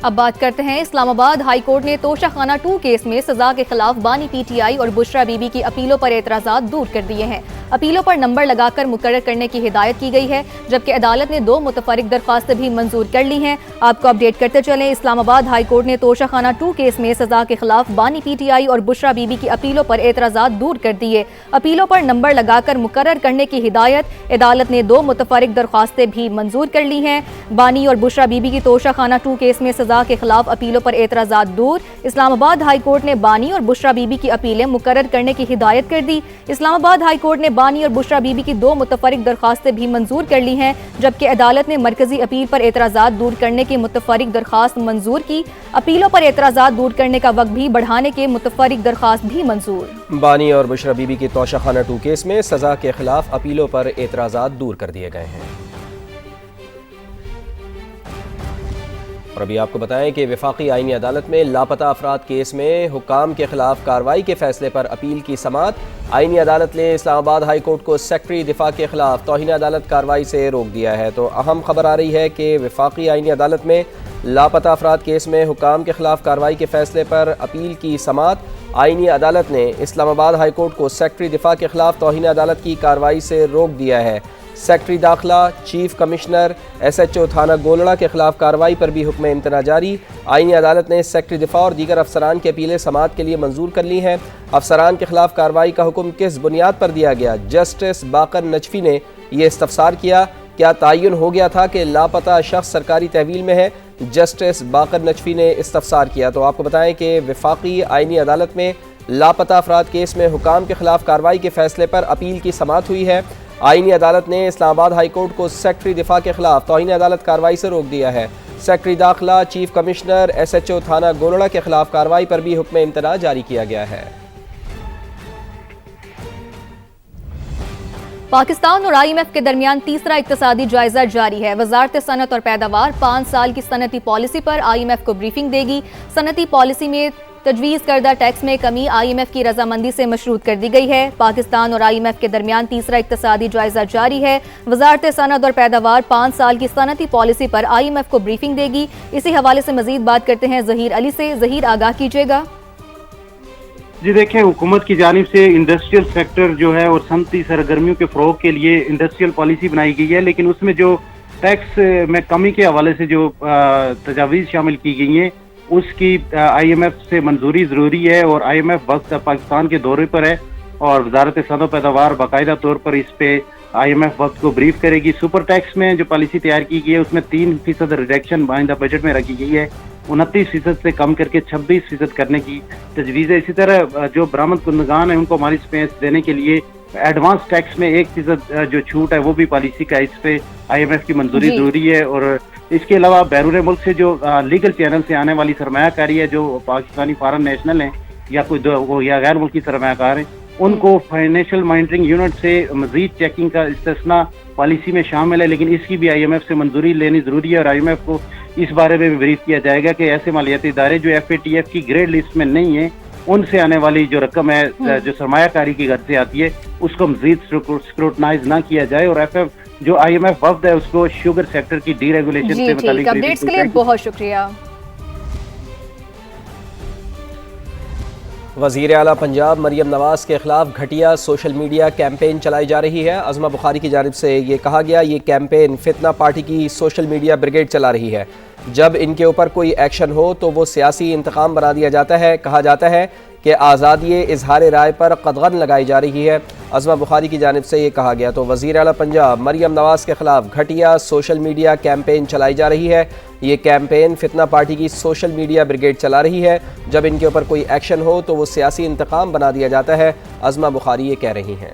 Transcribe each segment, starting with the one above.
اب بات کرتے ہیں اسلام آباد ہائی کورٹ نے توشہ خانہ 2 کیس میں سزا کے خلاف بانی پی ٹی آئی اور بشرا بی بی کی اپیلوں پر اعتراضات دور کر دیے ہیں۔ اپیلوں پر نمبر لگا کر مقرر کرنے کی ہدایت کی گئی ہے، جبکہ عدالت نے 2 متفرق درخواستیں بھی منظور کر لی ہیں۔ آپ کو اپڈیٹ کرتے چلیں، اسلام آباد ہائی کورٹ نے توشہ خانہ 2 کیس میں سزا کے خلاف بانی پی ٹی آئی اور بشرا بی بی کی اپیلوں پر اعتراضات دور کر دیے۔ اپیلوں پر نمبر لگا کر مقرر کرنے کی ہدایت، عدالت نے 2 متفرق درخواستیں بھی منظور کر لی ہیں۔ بانی اور بشرا بی بی کی توشہ خانہ 2 کیس میں سزا کے خلاف اپیلوں پر اعتراضات دور۔ اسلام آباد ہائی کورٹ نے بانی اور بشرا بی بی کی اپیلیں مقرر کرنے کی ہدایت کر دی۔ اسلام آباد ہائی کورٹ نے بانی اور بشرا بی بی کی 2 متفرق درخواستیں بھی منظور کر لی ہیں، جبکہ عدالت نے مرکزی اپیل پر اعتراضات دور کرنے کی متفرق درخواست منظور کی۔ اپیلوں پر اعتراضات دور کرنے کا وقت بھی بڑھانے کے متفرق درخواست بھی منظور۔ بانی اور بشرا بی بی کی توشہ خانہ 2 کیس میں سزا کے خلاف اپیلوں پر اعتراضات دور کر دیے گئے ہیں۔ اور ابھی آپ کو بتائیں کہ وفاقی آئینی عدالت میں لاپتہ افراد کیس میں حکام کے خلاف کارروائی کے فیصلے پر اپیل کی سماعت۔ آئینی عدالت نے اسلام آباد ہائی کورٹ کو سیکرٹری دفاع کے خلاف توہین عدالت کارروائی سے روک دیا ہے۔ تو اہم خبر آ رہی ہے کہ وفاقی آئینی عدالت میں لاپتہ افراد کیس میں حکام کے خلاف کارروائی کے فیصلے پر اپیل کی سماعت۔ آئینی عدالت نے اسلام آباد ہائی کورٹ کو سیکرٹری دفاع کے خلاف توہین عدالت کی کارروائی سے روک دیا ہے۔ سیکرٹری داخلہ، chief commissioner, S H O تھانہ گولڑا کے خلاف کارروائی پر بھی حکم امتناع جاری۔ آئینی عدالت نے سیکرٹری دفاع اور دیگر افسران کی اپیلیں سماعت کے لیے منظور کر لی ہیں۔ افسران کے خلاف کارروائی کا حکم کس بنیاد پر دیا گیا؟ جسٹس باقر نجفی نے یہ استفسار کیا۔ کیا تعین ہو گیا تھا کہ لاپتہ شخص سرکاری تحویل میں ہے؟ جسٹس باقر نجفی نے استفسار کیا۔ تو آپ کو بتائیں کہ وفاقی آئینی عدالت میں لاپتہ افراد کیس میں حکام کے خلاف کارروائی کے فیصلے پر اپیل کی سماعت ہوئی ہے۔ آئینی عدالت نے اسلام آباد ہائی کورٹ کو سیکرٹری دفاع کے خلاف توہین عدالت کارروائی سے روک دیا ہے۔ سیکرٹری داخلہ، chief commissioner, S H O تھانہ گولڑا کے خلاف کارروائی پر بھی حکم امتناع جاری کیا گیا ہے۔ پاکستان اور آئی ایم ایف کے درمیان تیسرا اقتصادی جائزہ جاری ہے۔ وزارت صنعت اور پیداوار 5 سال کی صنعتی پالیسی پر آئی ایم ایف کو بریفنگ دے گی۔ صنعتی پالیسی میں تجویز کردہ ٹیکس میں کمی آئی ایم ایف کی رضامندی سے مشروط کر دی گئی ہے۔ پاکستان اور آئی ایم ایف کے درمیان تیسرا اقتصادی جائزہ جاری ہے۔ وزارت صنعت اور پیداوار 5 سال کی صنعتی پالیسی پر آئی ایم ایف کو بریفنگ دے گی۔ اسی حوالے سے مزید بات کرتے ہیں ظہیر علی سے۔ ظہیر، آگاہ کیجیے گا۔ جی دیکھیں، حکومت کی جانب سے انڈسٹریل سیکٹر جو ہے اور صنعتی سرگرمیوں کے فروغ کے لیے انڈسٹریل پالیسی بنائی گئی ہے، لیکن اس میں جو ٹیکس میں کمی کے حوالے سے جو تجاویز شامل کی گئی ہیں اس کی آئی ایم ایف سے منظوری ضروری ہے، اور آئی ایم ایف وقت پاکستان کے دورے پر ہے اور وزارت صنعت و پیداوار باقاعدہ طور پر اس پہ آئی ایم ایف وقت کو بریف کرے گی۔ سپر ٹیکس میں جو پالیسی تیار کی گئی ہے اس میں 3% ریڈکشن آئندہ بجٹ میں رکھی گئی ہے، 29% سے کم کر کے 26% کرنے کی تجویز ہے۔ اسی طرح جو برآمد کنندگان ہیں ان کو مالی سپیس دینے کے لیے ایڈوانس ٹیکس میں 1% جو چھوٹ ہے وہ بھی پالیسی کا اس پہ آئی ایم ایف کی منظوری ضروری ہے۔ اور اس کے علاوہ بیرون ملک سے جو لیگل چینل سے آنے والی سرمایہ کاری ہے، جو پاکستانی فارن نیشنل ہیں یا کوئی یا غیر ملکی سرمایہ کار ہیں، ان کو فائنینشیل مانیٹرنگ یونٹ سے مزید چیکنگ کا استثنا پالیسی میں شامل ہے، لیکن اس کی بھی آئی ایم ایف سے منظوری لینی ضروری ہے، اور آئی ایم ایف کو اس بارے میں بریف کیا جائے گا کہ ایسے مالیاتی ادارے جو ایف اے ٹی ایف کی گریڈ لسٹ میں نہیں ہیں ان سے آنے والی جو رقم ہے جو سرمایہ کاری کی غرض سے آتی ہے اس کو مزید اسکروٹنائز نہ کیا جائے، اور ایف ایف جو آئی ایم ایف وفد ہے اس کو شوگر سیکٹر کی ڈی ریگولیشن سے متعلق اپڈیٹس کے لیے بہت شکریہ۔ وزیر اعلیٰ پنجاب مریم نواز کے خلاف گھٹیا سوشل میڈیا کیمپین چلائی جا رہی ہے۔ عظمہ بخاری کی جانب سے یہ کہا گیا یہ کیمپین فتنہ پارٹی کی سوشل میڈیا بریگیڈ چلا رہی ہے۔ جب ان کے اوپر کوئی ایکشن ہو تو وہ سیاسی انتقام بنا دیا جاتا ہے۔ کہا جاتا ہے کہ آزادی اظہار رائے پر قدغن لگائی جا رہی ہے۔ عظمہ بخاری کی جانب سے یہ کہا گیا۔ تو وزیر اعلیٰ پنجاب مریم نواز کے خلاف گھٹیا سوشل میڈیا کیمپین چلائی جا رہی ہے۔ یہ کیمپین فتنہ پارٹی کی سوشل میڈیا بریگیڈ چلا رہی ہے۔ جب ان کے اوپر کوئی ایکشن ہو تو وہ سیاسی انتقام بنا دیا جاتا ہے۔ عظمہ بخاری یہ کہہ رہی ہیں۔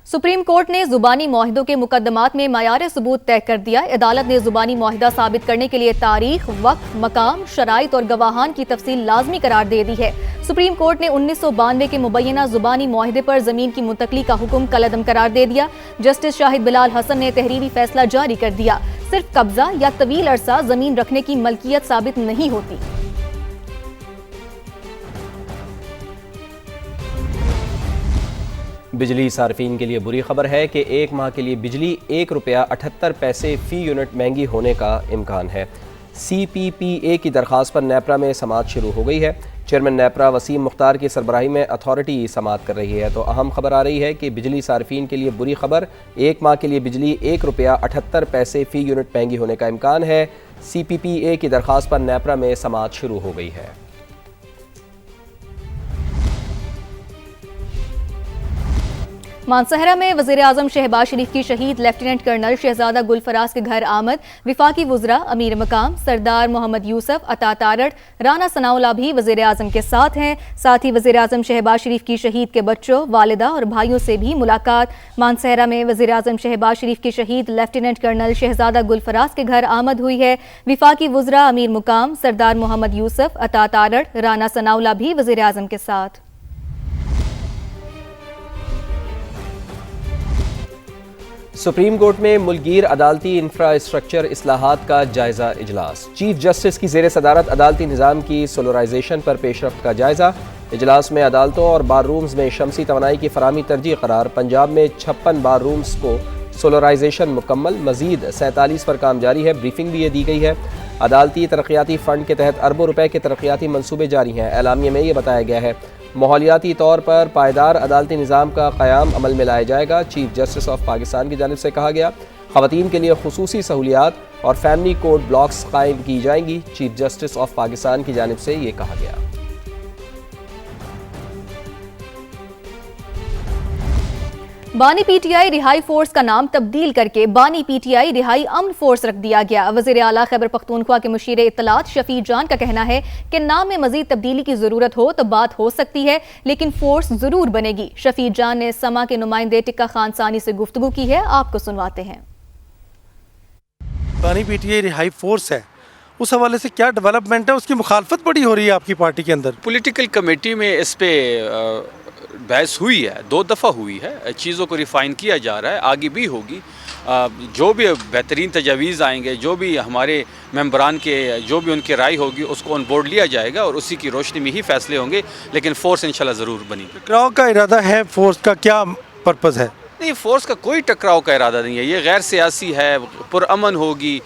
سپریم کورٹ نے زبانی معاہدوں کے مقدمات میں معیار ثبوت طے کر دیا۔ عدالت نے زبانی معاہدہ ثابت کرنے کے لیے تاریخ، وقت، مقام، شرائط اور گواہان کی تفصیل لازمی قرار دے دی ہے۔ سپریم کورٹ نے 1992 کے مبینہ زبانی معاہدے پر زمین کی منتقلی کا حکم کالعدم قرار دے دیا۔ جسٹس شاہد بلال حسن نے تحریری فیصلہ جاری کر دیا۔ صرف قبضہ یا طویل عرصہ زمین رکھنے کی ملکیت ثابت نہیں ہوتی۔ بجلی صارفین کے لیے بری خبر ہے کہ 1 ماہ کے لیے بجلی 1 روپیہ 78 پیسے فی یونٹ مہنگی ہونے کا امکان ہے۔ CPPA کی درخواست پر نیپرا میں سماعت شروع ہو گئی ہے۔ چیئرمین نیپرا وسیم مختار کی سربراہی میں اتھارٹی سماعت کر رہی ہے۔ تو اہم خبر آ رہی ہے کہ بجلی صارفین کے لیے بری خبر، 1 ماہ کے لیے بجلی ₹1.78 فی یونٹ مہنگی ہونے کا امکان ہے۔ CPPA کی درخواست پر نیپرا میں سماعت شروع ہو گئی ہے۔ مانسہرہ میں وزیراعظم شہباز شریف کی شہید لیفٹیننٹ کرنل شہزادہ گل فراز کے گھر آمد، وفاقی وزراء، امیر مقام سردار محمد یوسف عطا تارڑ، رانا ثناءاللہ بھی وزیراعظم کے ساتھ ہیں۔ ساتھ ہی وزیراعظم شہباز شریف کی شہید کے بچوں، والدہ اور بھائیوں سے بھی ملاقات۔ مانسہرہ میں وزیراعظم شہباز شریف کی شہید لیفٹیننٹ کرنل شہزادہ گل فراز کے گھر آمد ہوئی ہے۔ وفاقی وزراء، امیر مقام سردار محمد یوسف عطا تارڑ، رانا ثناءاللہ بھی وزیراعظم کے ساتھ۔ سپریم کورٹ میں ملکگیر عدالتی انفراسٹرکچر اصلاحات کا جائزہ اجلاس۔ چیف جسٹس کی زیر صدارت عدالتی نظام کی سولرائزیشن پر پیش رفت کا جائزہ۔ اجلاس میں عدالتوں اور بار رومز میں شمسی توانائی کی فراہمی ترجیح قرار، پنجاب میں 56 بار رومز کو سولرائزیشن مکمل، مزید 47 پر کام جاری ہے۔ بریفنگ بھی یہ دی گئی ہے۔ عدالتی ترقیاتی فنڈ کے تحت اربوں روپے کے ترقیاتی منصوبے جاری ہیں۔ اعلامیے میں یہ بتایا گیا ہے ماحولیاتی طور پر پائیدار عدالتی نظام کا قیام عمل میں لایا جائے گا۔ چیف جسٹس آف پاکستان کی جانب سے کہا گیا خواتین کے لیے خصوصی سہولیات اور فیملی کورٹ بلاکس قائم کی جائیں گی۔ چیف جسٹس آف پاکستان کی جانب سے یہ کہا گیا۔ بانی پی ٹی آئی رہائی فورس کا نام تبدیل کر کے بانی پی ٹی آئی رہائی امن فورس رکھ دیا گیا۔ وزیر اعلیٰ خیبر پختونخوا کے مشیر اطلاعات شفیع جان کا کہنا ہے کہ نام میں مزید تبدیلی کی ضرورت ہو تو بات ہو سکتی ہے، لیکن فورس ضرور بنے گی۔ شفیع جان نے سما کے نمائندے ٹکا خان ثانی سے گفتگو کی ہے، آپ کو سنواتے ہیں۔ بانی پی ٹی آئی رہائی فورس ہے، اس حوالے سے کیا ڈیولپمنٹ ہے؟ اس کی مخالفت بڑی ہو رہی ہے آپ کی پارٹی کے اندر۔ پولیٹیکل کمیٹی میں اس پہ بحث ہوئی ہے، 2 دفعہ ہوئی ہے، چیزوں کو ریفائن کیا جا رہا ہے، آگے بھی ہوگی۔ جو بھی بہترین تجاویز آئیں گے، جو بھی ہمارے ممبران کے جو بھی ان کی رائے ہوگی اس کو آن بورڈ لیا جائے گا اور اسی کی روشنی میں ہی فیصلے ہوں گے، لیکن فورس انشاءاللہ ضرور بنی۔ ٹکراؤ کا ارادہ ہے فورس کا، کیا پرپز ہے؟ نہیں، فورس کا کوئی ٹکراؤ کا ارادہ نہیں ہے، یہ غیر سیاسی ہے، پرامن ہوگی۔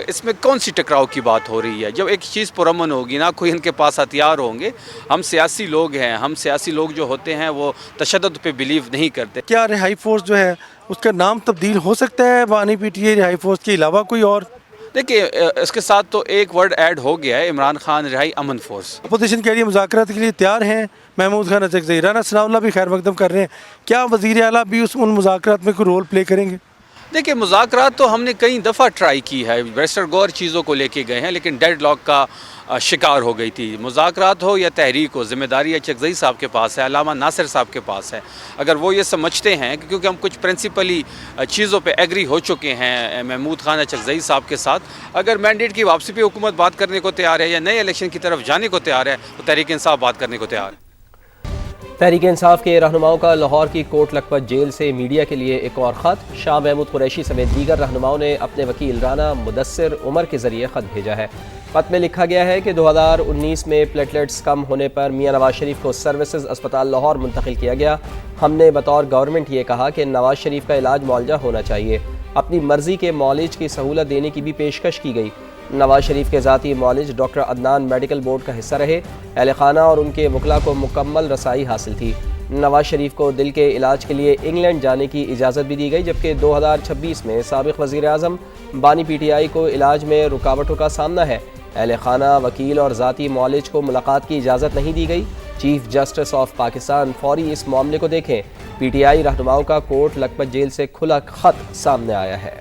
اس میں کون سی ٹکراؤ کی بات ہو رہی ہے؟ جب ایک چیز پرامن ہوگی، نہ کوئی ان کے پاس ہتھیار ہوں گے۔ ہم سیاسی لوگ ہیں، ہم سیاسی لوگ جو ہوتے ہیں وہ تشدد پہ بلیو نہیں کرتے۔ کیا رہائی فورس جو ہے اس کا نام تبدیل ہو سکتا ہے بانی پی ٹی آئی رہائی فورس کے علاوہ کوئی اور؟ دیکھیے، اس کے ساتھ تو ایک ورڈ ایڈ ہو گیا ہے، عمران خان رہائی امن فورس۔ اپوزیشن کہہ رہی ہے مذاکرات کے لیے تیار ہیں، محمود خان اچکزئی، رانا ثناءاللہ بھی خیر مقدم کر رہے ہیں، کیا وزیر اعلیٰ بھی ان مذاکرات میں کوئی رول پلے کریں گے؟ دیکھیں، مذاکرات تو ہم نے کئی دفعہ ٹرائی کی ہے، بیرسٹر گور چیزوں کو لے کے گئے ہیں، لیکن ڈیڈ لاک کا شکار ہو گئی تھی۔ مذاکرات ہو یا تحریک ہو، ذمہ داری اچکزئی صاحب کے پاس ہے، علامہ ناصر صاحب کے پاس ہے۔ اگر وہ یہ سمجھتے ہیں کہ کیونکہ ہم کچھ پرنسپلی چیزوں پہ ایگری ہو چکے ہیں محمود خان اچکزئی صاحب کے ساتھ، اگر مینڈیٹ کی واپسی پہ حکومت بات کرنے کو تیار ہے یا نئے الیکشن کی طرف جانے کو تیار ہے، تو تحریک انصاف بات کرنے کو تیار ہے۔ تحریک انصاف کے رہنماؤں کا لاہور کی کوٹ لکھپت جیل سے میڈیا کے لیے ایک اور خط۔ شاہ محمود قریشی سمیت دیگر رہنماؤں نے اپنے وکیل رانا مدثر عمر کے ذریعے خط بھیجا ہے۔ خط میں لکھا گیا ہے کہ 2019 میں پلیٹلیٹس کم ہونے پر میاں نواز شریف کو سروسز اسپتال لاہور منتقل کیا گیا۔ ہم نے بطور گورنمنٹ یہ کہا کہ نواز شریف کا علاج معالجہ ہونا چاہیے۔ اپنی مرضی کے معالج کی سہولت دینے کی بھی پیشکش کی گئی۔ نواز شریف کے ذاتی معالج ڈاکٹر عدنان میڈیکل بورڈ کا حصہ رہے۔ اہل خانہ اور ان کے وکلاء کو مکمل رسائی حاصل تھی۔ نواز شریف کو دل کے علاج کے لیے انگلینڈ جانے کی اجازت بھی دی گئی، جبکہ 2026 میں سابق وزیر اعظم بانی پی ٹی آئی کو علاج میں رکاوٹوں کا سامنا ہے۔ اہل خانہ، وکیل اور ذاتی معالج کو ملاقات کی اجازت نہیں دی گئی۔ چیف جسٹس آف پاکستان فوری اس معاملے کو دیکھیں۔ پی ٹی آئی رہنماؤں کا کوٹ لکھپت جیل سے کھلا خط سامنے آیا ہے۔